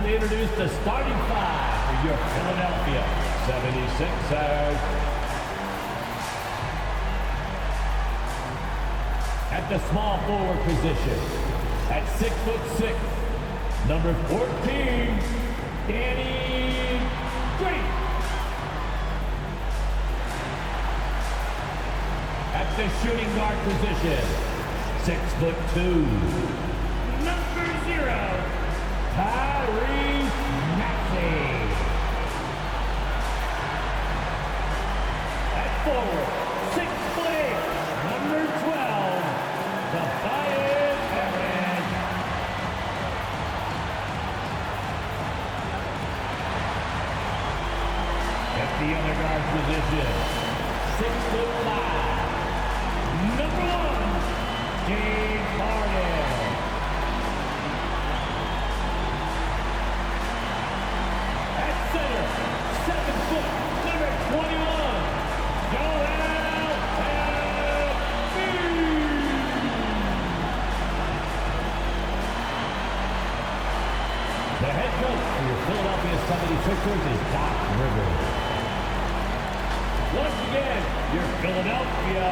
to introduce the starting five for your Philadelphia 76ers. At the small forward position, at 6'6", number 14, Danny Green. At the shooting guard position, 6'2", number 0, Tyrese Maxey. At forward, 6'8", number 12, Tobias Harris. At the other guard position, 6'5", number 1, James Harden. At center, 7 foot, number 21, Joel Embiid. The head coach for your Philadelphia 76ers is Doc Rivers. Once again, your Philadelphia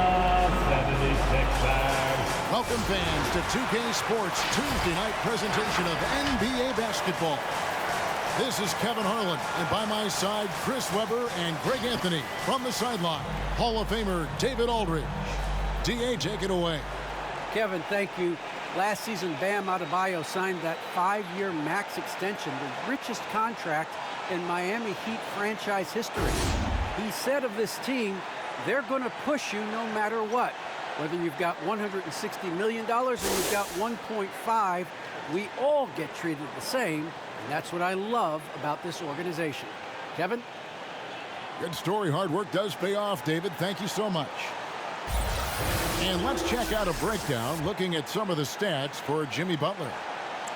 76ers. Welcome fans to 2K Sports Tuesday night presentation of NBA basketball. This is Kevin Harlan, and by my side, Chris Webber and Greg Anthony. From the sideline, Hall of Famer David Aldridge. DA, take it away. Kevin, thank you. Last season, Bam Adebayo signed that 5-year max extension, the richest contract in Miami Heat franchise history. He said of this team, they're going to push you no matter what. Whether you've got $160 million or you've got 1.5, we all get treated the same, and that's what I love about this organization. Kevin? Good story. Hard work does pay off, David. Thank you so much. And let's check out a breakdown looking at some of the stats for Jimmy Butler.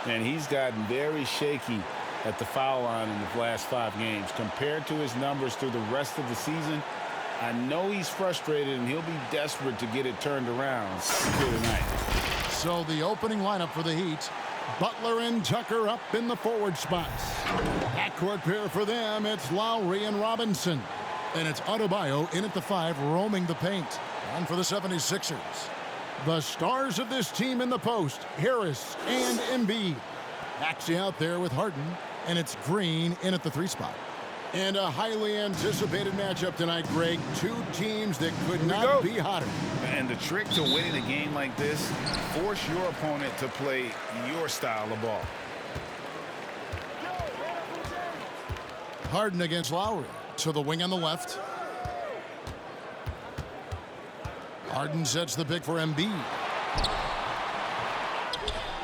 And he's gotten very shaky at the foul line in the last 5 games. Compared to his numbers through the rest of the season, I know he's frustrated and he'll be desperate to get it turned around here tonight. So the opening lineup for the Heat, Butler and Tucker up in the forward spots. Backcourt pair for them, it's Lowry and Robinson. And it's Adebayo in at the 5, roaming the paint. And for the 76ers, the stars of this team in the post, Harris and Embiid. Maxey out there with Harden, and it's Green in at the 3 spot. And a highly anticipated matchup tonight, Greg. 2 teams that could not be hotter. And the trick to winning a game like this, force your opponent to play your style of ball. Harden against Lowry. To the wing on the left. Harden sets the pick for Embiid.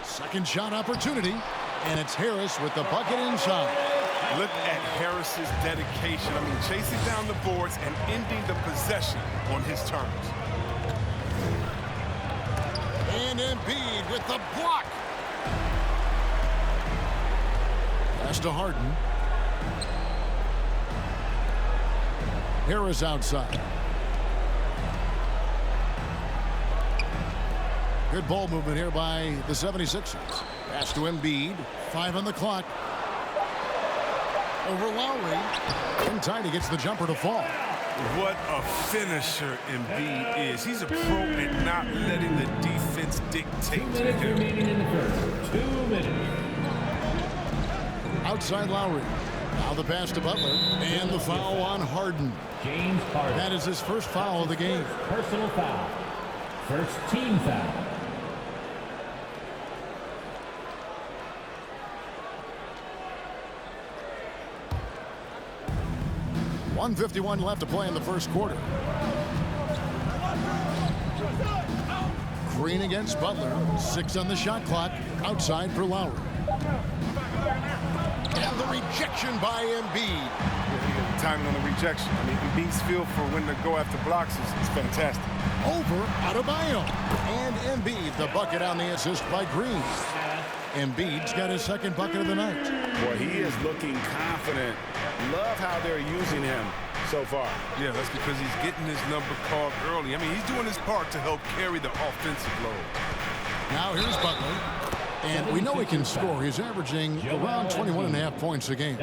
Second shot opportunity, and it's Harris with the bucket inside. Look at Harris's dedication. I mean, chasing down the boards and ending the possession on his terms. And Embiid with the block. Pass to Harden. Harris outside. Good ball movement here by the 76ers. Pass to Embiid. 5 on the clock. Over Lowry. In time, he gets the jumper to fall. What a finisher Embiid is. He's a pro at not letting the defense dictate 2 to minutes him. remaining in the first. 2 minutes. Outside Lowry. Now the pass to Butler. And the foul on Harden. James Harden. That is his first foul of the game. Personal foul. First team foul. .151 left to play in the first quarter. Green against Butler. 6 on the shot clock. Outside for Lowry. And the rejection by Embiid. Timing on the rejection. I mean, Embiid's feel for when to go after blocks is fantastic. Over Adebayo. And Embiid, the bucket on the assist by Green. Embiid's got his second bucket of the night. Boy, he is looking confident. Love how they're using him so far. Yeah, that's because he's getting his number called early. I mean, he's doing his part to help carry the offensive load. Now here's Butler. And we know he can score. He's averaging around 21.5 points a game.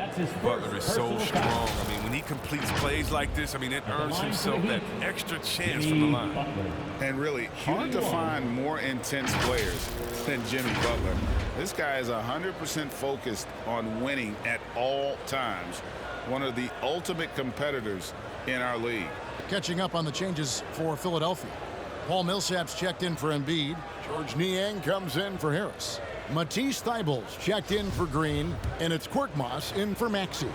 Butler is so strong. I mean, when he completes plays like this, I mean, it earns himself that extra chance from the line. And really, hard to find more intense players than Jimmy Butler. This guy is 100% focused on winning at all times. One of the ultimate competitors in our league. Catching up on the changes for Philadelphia. Paul Millsap's checked in for Embiid. George Niang comes in for Harris. Matisse Thybulle's checked in for Green. And it's Korkmaz in for Maxey.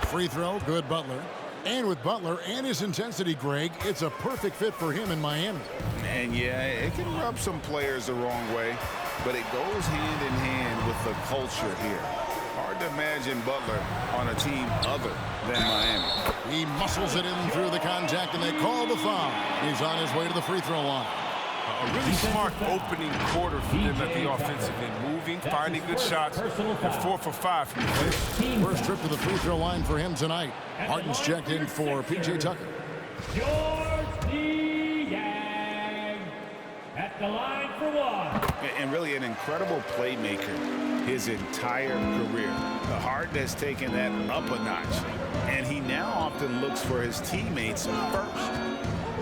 Free throw, good Butler. And with Butler and his intensity, Greg, it's a perfect fit for him in Miami. And yeah, it can rub some players the wrong way, but it goes hand in hand with the culture here. Hard to imagine Butler on a team other than Miami. He muscles it in through the contact, and they call the foul. He's on his way to the free throw line. A really smart opening quarter for them at the offensive end. Moving, finding good shots, and 4 for 5 from the field. First trip to the free throw line for him tonight. Harden's checked in for P.J. Tucker. George Niang at the line for one. And really an incredible playmaker his entire career. The Harden has taken that up a notch, and he now often looks for his teammates first.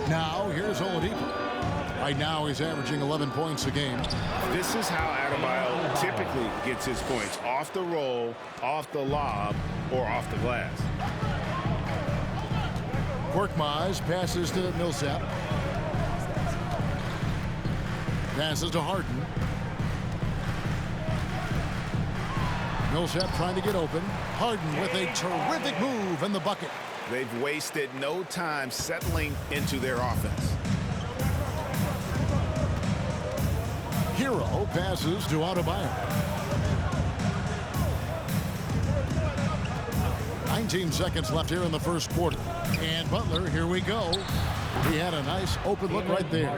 Now, here's Oladipo. Right now, he's averaging 11 points a game. This is how Adebayo typically gets his points. Off the roll, off the lob, or off the glass. Korkmaz passes to Millsap. Passes to Harden. Millsap trying to get open. Harden with a terrific move in the bucket. They've wasted no time settling into their offense. Hero passes to Adebayo. 19 seconds left here in the first quarter. And Butler, here we go. He had a nice open look right there.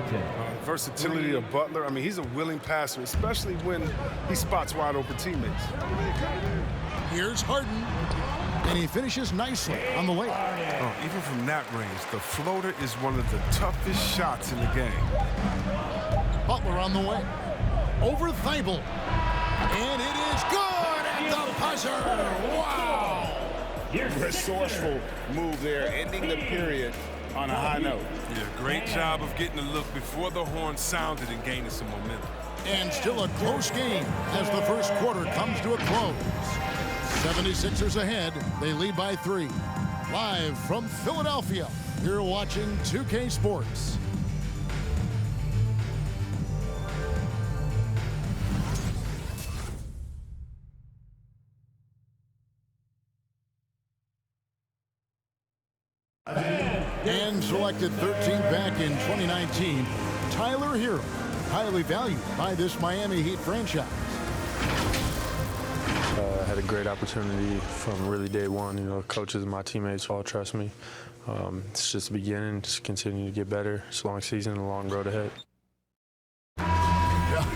Versatility of Butler. I mean, he's a willing passer, especially when he spots wide open teammates. Here's Harden. And he finishes nicely on the layup. Oh, even from that range, the floater is one of the toughest shots in the game. Butler on the way. Over Thybulle. And it is good at the buzzer. Wow. Resourceful move there, ending the period on a high note. Yeah, great job of getting a look before the horn sounded and gaining some momentum. And still a close game as the first quarter comes to a close. 76ers ahead. They lead by 3. Live from Philadelphia, you're watching 2K Sports. And selected 13th back in 2019, Tyler Hero, highly valued by this Miami Heat franchise. I had a great opportunity from really day one. You know, coaches and my teammates all trust me. It's just the beginning, just continue to get better. It's a long season and a long road ahead. Yeah,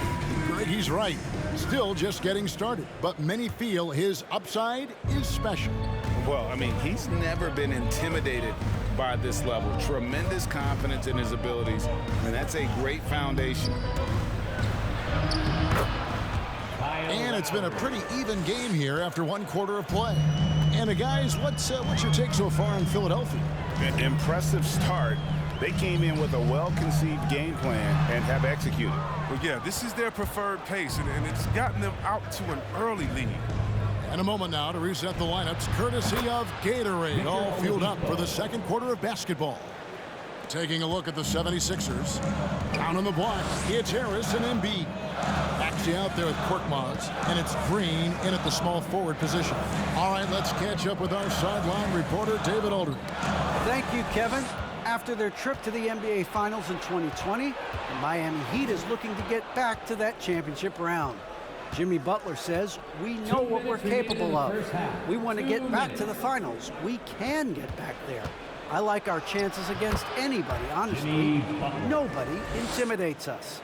Greg, he's right. Still just getting started, but many feel his upside is special. Well, I mean, he's never been intimidated by this level. Tremendous confidence in his abilities, and that's a great foundation. And it's been a pretty even game here after one quarter of play. And guys, what's your take so far in Philadelphia? An impressive start. They came in with a well-conceived game plan and have executed. Well, yeah, this is their preferred pace, and it's gotten them out to an early lead. And a moment now to reset the lineups, courtesy of Gatorade, all fueled up for the second quarter of basketball. Taking a look at the 76ers. Down on the block, it's Harris and Embiid. Actually out there with Korkmaz, and it's Green in at the small forward position. All right, let's catch up with our sideline reporter, David Aldridge. Thank you, Kevin. After their trip to the NBA Finals in 2020, the Miami Heat is looking to get back to that championship round. Jimmy Butler says, we know what we're capable of. We want to get back to the finals. We can get back there. I like our chances against anybody, honestly. Nobody intimidates us.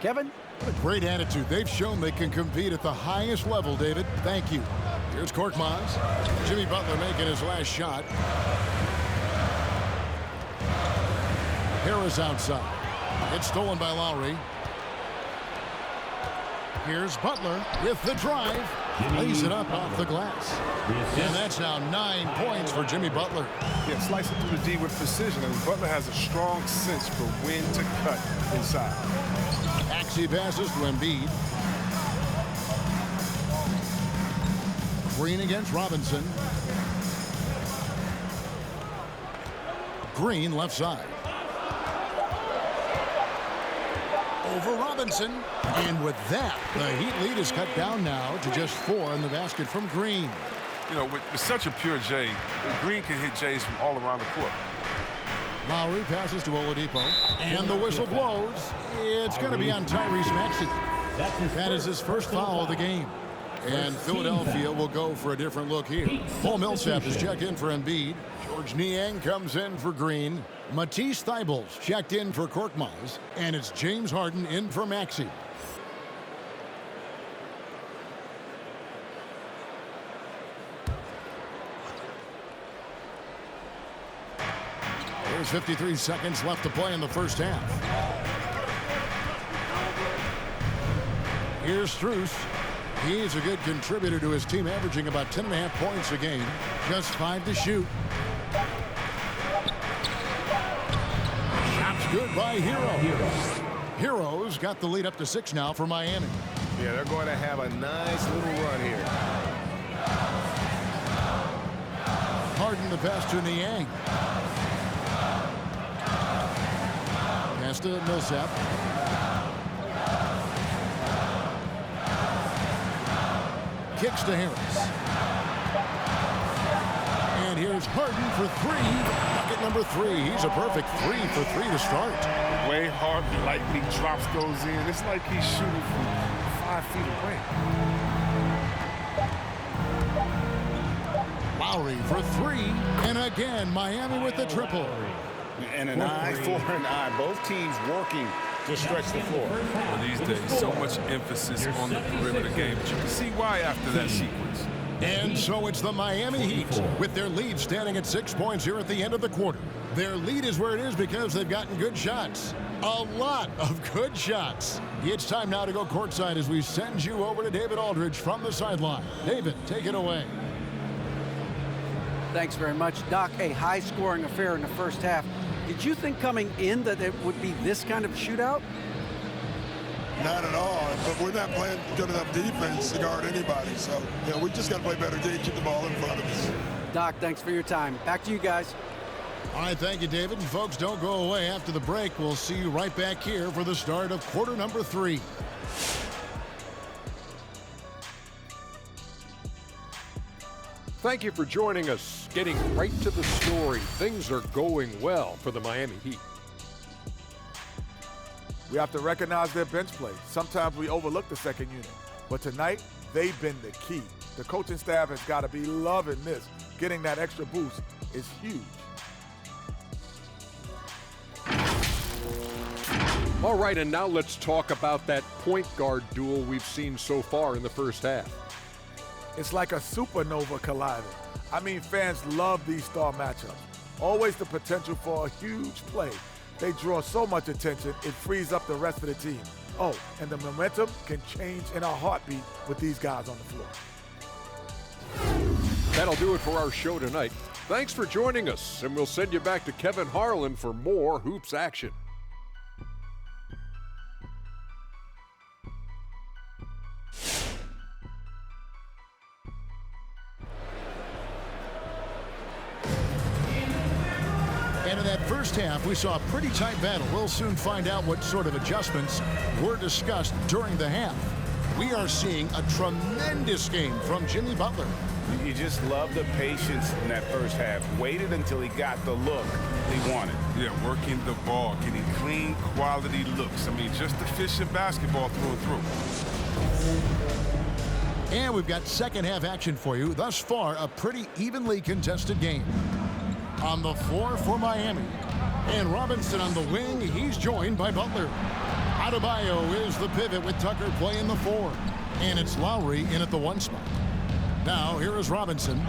Kevin? What a great attitude. They've shown they can compete at the highest level, David. Thank you. Here's Korkmaz. Jimmy Butler making his last shot. Harris Harris outside. It's stolen by Lowry. Here's Butler with the drive. Lays it up off the glass. And that's now 9 points for Jimmy Butler. Yeah, slice it through the D with precision. And Butler has a strong sense for when to cut inside. Maxey passes to Embiid. Green against Robinson. Green left side. Over Robinson. And with that, the Heat lead is cut down now to just 4 in the basket from Green. You know, with such a pure J, Green can hit J's from all around the court. Lowry passes to Oladipo. And the whistle blows. It's going to be on Tyrese Maxey. That is his first foul of the game. And Philadelphia will go for a different look here. Paul Millsap is checked in for Embiid. George Niang comes in for Green. Matisse Thybulle's checked in for Korkmaz. And it's James Harden in for Maxey. There's 53 seconds left to play in the first half. Here's Strus. He's a good contributor to his team, averaging about 10.5 points a game. Just 5 to shoot. Shot's good by Hero. Hero's got the lead up to 6 now for Miami. Yeah, they're going to have a nice little run here. Harden the pass to Niang. Pass to Millsap. Kicks to Harris. And here's Harden for 3. Bucket number 3. He's a perfect 3 for 3 to start. The way Harden lightly drops those in, it's like he's shooting from 5 feet away. Lowry for 3. And again, Miami with the triple. And an eye for an eye. Both teams working to stretch the floor. Well, these days, so much emphasis on the perimeter game, but you can see why after that sequence. And so it's the Miami Heat with their lead standing at 6 points here at the end of the quarter. Their lead is where it is because they've gotten good shots. A lot of good shots. It's time now to go courtside as we send you over to David Aldridge from the sideline. David, take it away. Thanks very much, Doc. A high-scoring affair in the first half. Did you think coming in that it would be this kind of shootout? Not at all, but we're not playing good enough defense to guard anybody. So, we just got to play better D, keep the ball in front of us. Doc, thanks for your time. Back to you guys. All right, thank you, David. And folks, don't go away. After the break, we'll see you right back here for the start of quarter number 3. Thank you for joining us. Getting right to the story. Things are going well for the Miami Heat. We have to recognize their bench play. Sometimes we overlook the second unit. But tonight, they've been the key. The coaching staff has got to be loving this. Getting that extra boost is huge. All right, and now let's talk about that point guard duel we've seen so far in the first half. It's like a supernova colliding. I mean, fans love these star matchups. Always the potential for a huge play. They draw so much attention, it frees up the rest of the team. Oh, and the momentum can change in a heartbeat with these guys on the floor. That'll do it for our show tonight. Thanks for joining us, and we'll send you back to Kevin Harlan for more Hoops action. And in that first half, we saw a pretty tight battle. We'll soon find out what sort of adjustments were discussed during the half. We are seeing a tremendous game from Jimmy Butler. You just love the patience in that first half. Waited until he got the look he wanted. Yeah, working the ball, getting clean, quality looks. I mean, just efficient basketball through and through. And we've got second half action for you. Thus far, a pretty evenly contested game. On the floor for Miami. And Robinson on the wing. He's joined by Butler. Adebayo is the pivot with Tucker playing the 4. And it's Lowry in at the 1 spot. Now, here is Robinson.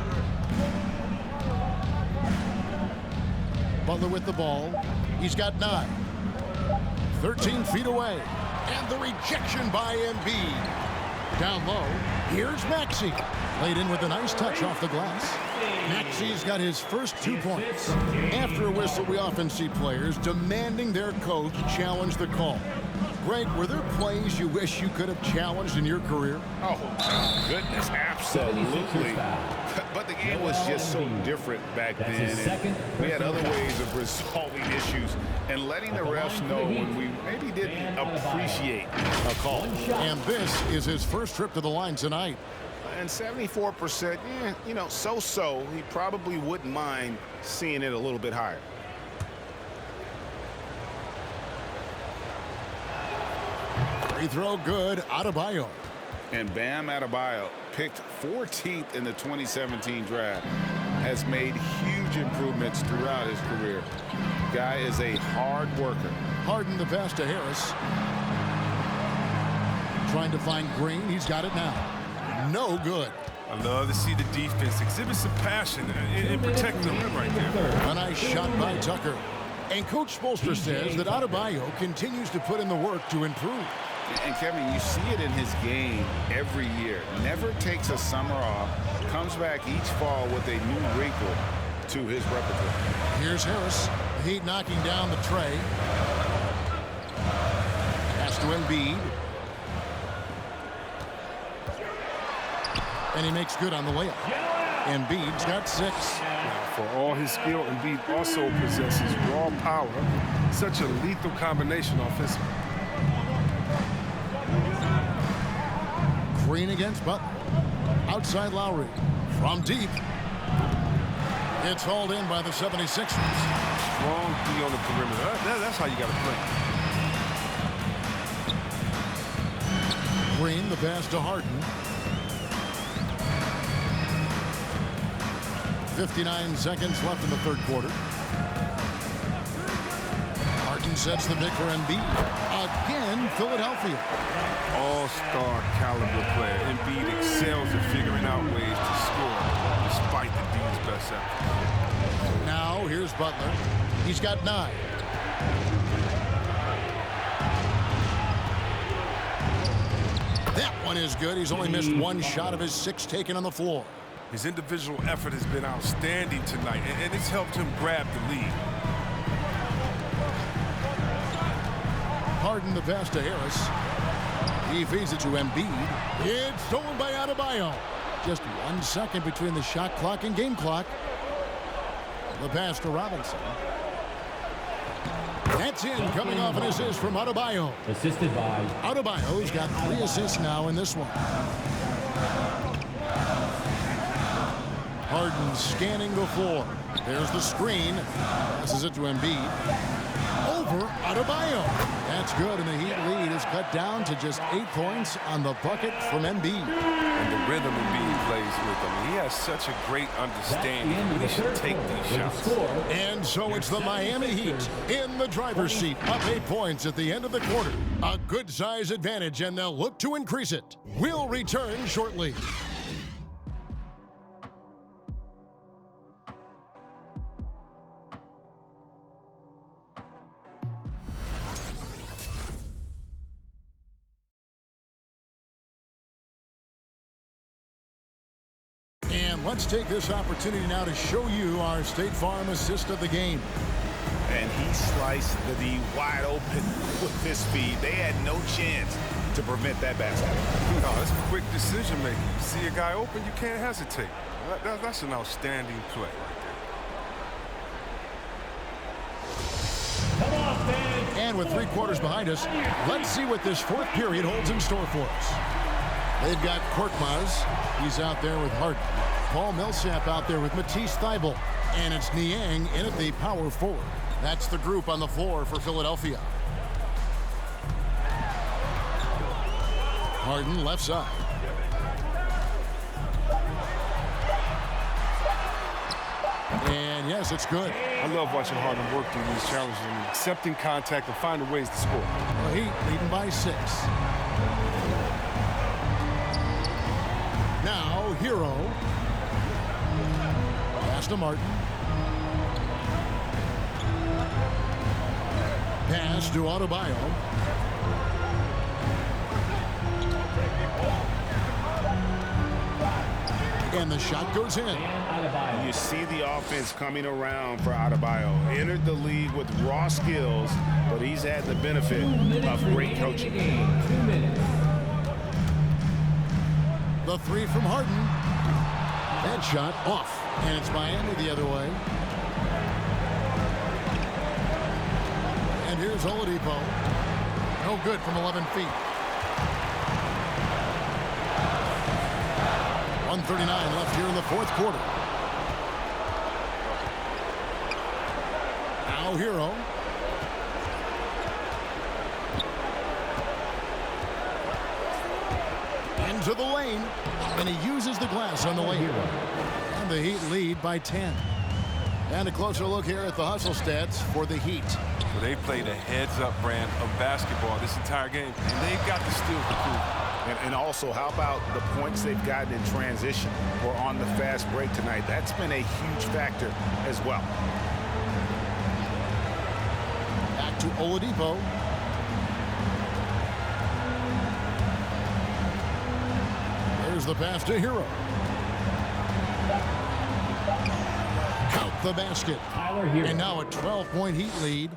Butler with the ball. He's got 9. 13 feet away. And the rejection by Embiid. Down low, here's Maxey. Laid in with a nice touch off the glass. Maxey's got his first 2 points. After a whistle, we often see players demanding their coach challenge the call. Greg, were there plays you wish you could have challenged in your career? Oh, goodness, absolutely. But the game was just so different back then. And we had other ways of resolving issues and letting the refs know when we maybe didn't appreciate a call. And this is his first trip to the line tonight. And 74%, you know, so-so. He probably wouldn't mind seeing it a little bit higher. Free throw good, Adebayo. And Bam Adebayo, picked 14th in the 2017 draft, has made huge improvements throughout his career. Guy is a hard worker. Harden the pass to Harris. Trying to find Green. He's got it now. No good. I love to see the defense exhibit some passion and protect the rim right there. A nice shot by Tucker. And Coach Spoelstra says that Adebayo continues to put in the work to improve. And Kevin, you see it in his game every year. Never takes a summer off. Comes back each fall with a new wrinkle to his repertoire. Here's Harris. The Heat knocking down the tray. Pass to Embiid. And he makes good on the layup. Embiid's got 6. For all his skill, Embiid also possesses raw power. Such a lethal combination offensively. Green against Butler. Outside Lowry. From deep. It's hauled in by the 76ers. Strong D on the perimeter. That's how you got to play. Green, the pass to Harden. 59 seconds left in the third quarter. Harden sets the pick for Embiid. Again, Philadelphia. All-star caliber player. Embiid excels at figuring out ways to score despite the D's best effort. Now, here's Butler. He's got 9. That one is good. He's only missed 1 shot of his 6 taken on the floor. His individual effort has been outstanding tonight, and it's helped him grab the lead. Harden the pass to Harris. He feeds it to Embiid. It's stolen by Adebayo. Just 1 second between the shot clock and game clock. The pass to Robinson. That's in, coming off an assist from Adebayo. Assisted by Adebayo's got 3 assists now in this one. Harden scanning the floor. There's the screen. Passes it to Embiid. Over Adebayo. That's good, and the Heat lead is cut down to just 8 points on the bucket from Embiid. And the rhythm Embiid plays with him. He has such a great understanding. He should take these shots. And so it's the Miami Heat in the driver's seat, up 8 points at the end of the quarter. A good size advantage, and they'll look to increase it. We'll return shortly. And let's take this opportunity now to show you our State Farm assist of the game. And he sliced the D wide open with this speed. They had no chance to prevent that basket. No, that's quick decision making. You see a guy open, you can't hesitate. That's an outstanding play right there. And with 3 quarters behind us, let's see what this 4th period holds in store for us. They've got Korkmaz. He's out there with Harden. Paul Millsap out there with Matisse Thybulle. And it's Niang in at the power forward. That's the group on the floor for Philadelphia. Harden left side. And yes, it's good. I love watching Harden work through these challenges and accepting contact and finding ways to score. The Heat leading by 6. Now, Hero. Pass to Martin. Pass to Adebayo. And the shot goes in. You see the offense coming around for Adebayo. Entered the league with raw skills, but he's had the benefit of great coaching. 2 minutes. The three from Harden. That shot off. And it's Miami the other way. And here's Oladipo. No good from 11 feet. 1:39 left here in the fourth quarter. Now Hero. Into the lane. And he uses the glass on the way. And the Heat lead by 10. And a closer look here at the hustle stats for the Heat. Well, they played a heads-up brand of basketball this entire game, and they've got the steals to prove it. And also, how about the points they've gotten in transition or on the fast break tonight? That's been a huge factor as well. Back to Oladipo. There's the pass to Hero. Count the basket. And now a 12-point Heat lead.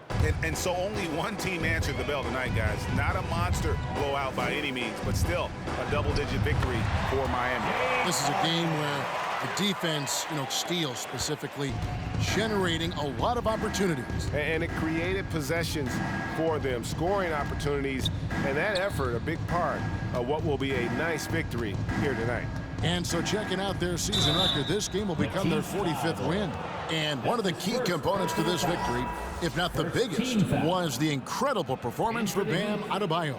And so only one team answered the bell tonight, guys. Not a monster blowout by any means, but still a double-digit victory for Miami. This is a game where the defense, steals specifically, generating a lot of opportunities. And it created possessions for them, scoring opportunities, and that effort a big part of what will be a nice victory here tonight. And so checking out their season record, this game will become their 45th win. And one of the key components to this victory, if not the biggest, was the incredible performance for Bam Adebayo.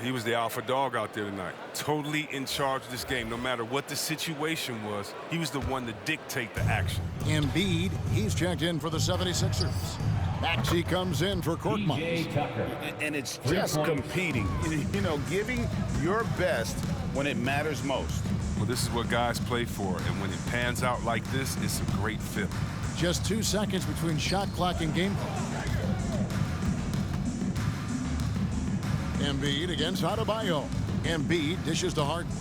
He was the alpha dog out there tonight, totally in charge of this game. No matter what the situation was, he was the one to dictate the action. Embiid, he's checked in for the 76ers. Maxey comes in for Korkmaz. And it's just competing, giving your best when it matters most. Well, this is what guys play for, and when it pans out like this, it's a great fit. Just 2 seconds between shot clock and game clock. Embiid against Adebayo. Embiid dishes to Harden.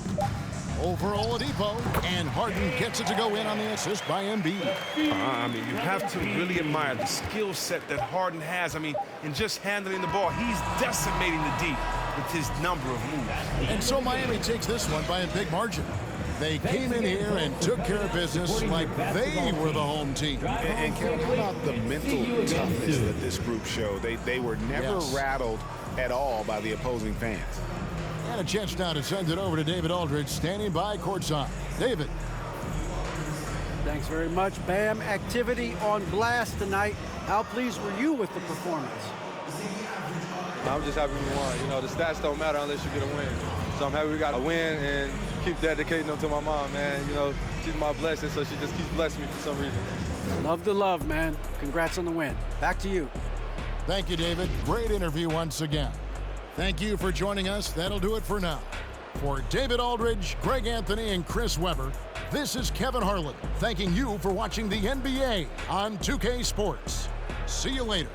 Over Oladipo, and Harden gets it to go in on the assist by Embiid. You have to really admire the skill set that Harden has. In just handling the ball, he's decimating the deep with his number of moves. And so Miami takes this one by a big margin. They came in here and took care of business like they were the home team. And Kevin, how about the mental toughness that this group showed? They were never rattled at all by the opposing fans. And a chance now to send it over to David Aldridge, standing by courtside. David. Thanks very much, Bam. Activity on blast tonight. How pleased were you with the performance? I'm just happy we won. The stats don't matter unless you get a win. So I'm happy we got a win and keep dedicating them to my mom, man. She's my blessing, so she just keeps blessing me for some reason. Love the love, man. Congrats on the win. Back to you. Thank you, David. Great interview once again. Thank you for joining us. That'll do it for now. For David Aldridge, Greg Anthony, and Chris Webber, this is Kevin Harlan thanking you for watching the NBA on 2K Sports. See you later.